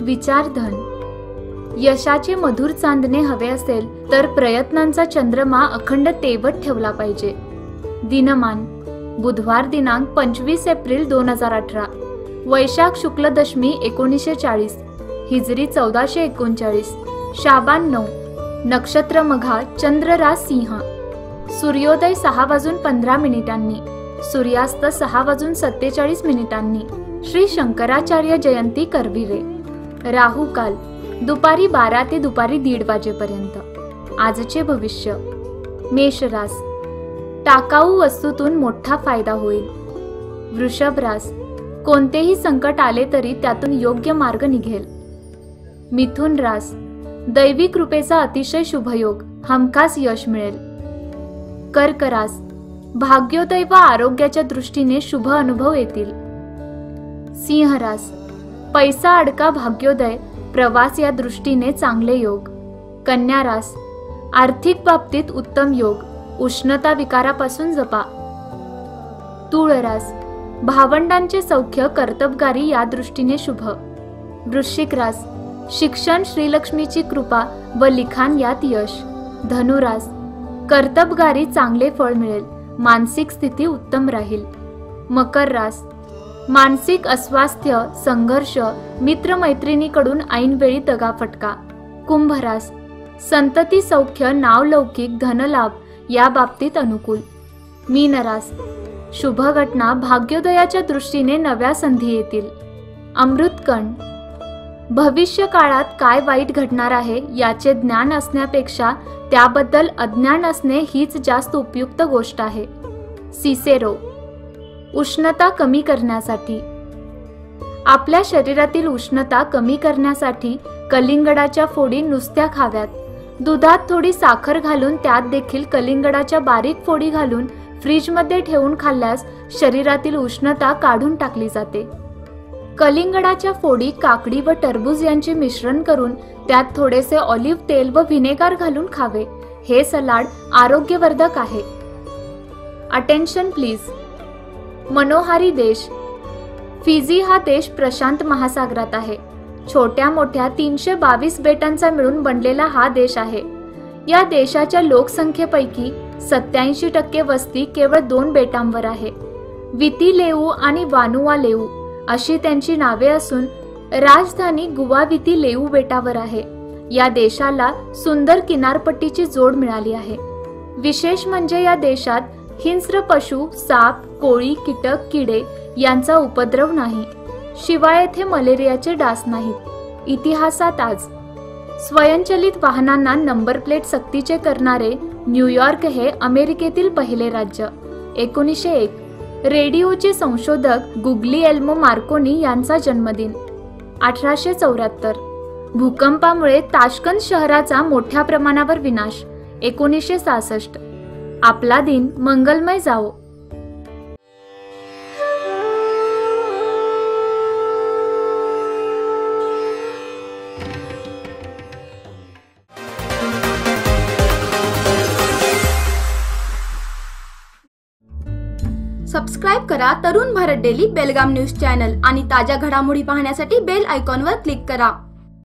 विचारधन. यशाचे मधुर चांदणे हवे असेल तर प्रयत्नांचा चंद्रमा अखंड तेवत ठेवला पाहिजे. दिनमान बुधवार दिनांक 25 एप्रिल 2018, वैशाख शुक्ल दशमी 1940, हिजरी 1439, शाबान 9, नक्षत्र मघा, चंद्र रास सिंह. सूर्योदय 6:15, सूर्यास्त 6:47. श्री शंकराचार्य जयंती करविरे. राहू काल दुपारी 12 ते दुपारी 1:30 वाजेपर्यंत. आजचे भविष्य. मेष रास, टाकाऊ वस्तूतून मोठा फायदा होईल. वृषभ रास, कोणतेही संकट आले तरी त्यातून योग्य मार्ग निघेल. मिथुन रास, दैवी कृपेचा अतिशय शुभयोग, हमखास यश मिळेल. कर्क रास, भाग्योदय व आरोग्याच्या दृष्टीने शुभ अनुभव येतील. सिंह रास, पैसा अडका भाग्योदय, प्रवास या दृष्टीने चांगले योग. कन्या रास, आर्थिक बाबतीत उत्तम योग, उष्णता विकारापासून जपा. तूळ रास, भावंडांचे सौख्य, कर्तबगारी या दृष्टीने शुभ. वृश्चिक रास, शिक्षण, श्रीलक्ष्मीची कृपा व लिखाण यात यश. धनुरास, कर्तबगारी चांगले फळ मिळेल, मानसिक स्थिती उत्तम राहील. मकर रास, मानसिक अस्वास्थ्य, संघर्ष, मित्रमैत्रिणीकडून ऐनवेळी दगाफटका. कुंभ रास, संतती सौख्य, नावलौकिक, धनलाभ या बाबतीत अनुकूल. मीन रास, शुभ घटना, भाग्योदयाच्या दृष्टीने नव्या संधी येतील. अमृतकण, भविष्य काळात काय वाईट घडणार आहे याचे ज्ञान असण्यापेक्षा त्याबद्दल अज्ञान असणे हीच जास्त उपयुक्त गोष्ट आहे. सिसेरो, उष्णता कमी करण्यासाठी. आपल्या शरीरातील उष्णता कमी करण्यासाठी कलिंगडाच्या फोडी नुसत्या खाव्यात. दुधात थोडी साखर घालून त्यात देखील कलिंगडाच्या बारीक फोडी घालून फ्रीजमध्ये ठेवून खाल्ल्यास शरीरातील उष्णता काढून टाकली जाते. कलिंगडाच्या फोडी, काकडी व टरबूज यांचे मिश्रण करून त्यात थोडेसे ऑलिव्ह तेल व व्हिनेगार घालून खावे. हे सलाड आरोग्यवर्धक आहे. Attention please. मनोहारी देश. फिजी हा देश प्रशांत महासागरात आहे. छोट्या मोठ्या 322 बेटांचा मिळून बनलेला हा देश आहे. या देशाच्या लोकसंख्येपैकी 87% वस्ती केवळ 2 बेटांवर आहे. वितीलेऊ आणि वानुआलेऊ अशी त्यांची नावे असून राजधानी गुवावितीलेऊ बेटावर आहे. या देशाला सुंदर किनारपट्टीची जोड मिळाली आहे. विशेष म्हणजे या देशात हिंस्र पशु, साप, कोळी, कीटक, किडे यांचा उपद्रव नाही. शिवाय येथे मलेरियाचे डास नाहीत. इतिहासात आज. स्वयंचलित वाहनांना नंबर प्लेट सक्तीचे करणारे न्यूयॉर्क हे अमेरिकेतील पहिले राज्य. 1901. रेडिओचे संशोधक गुग्लिएल्मो मार्कोनी यांचा जन्मदिन. 1874. भूकंपामुळे ताश्कंद शहराचा मोठ्या प्रमाणावर विनाश. 1966. आपला दिन मंगलमय जावो. सबस्क्राइब करा तरुण भारत डेली बेलगाम न्यूज चॅनल आणि ताज्या घडामोडी पाहण्यासाठी बेल आयकॉनवर क्लिक करा.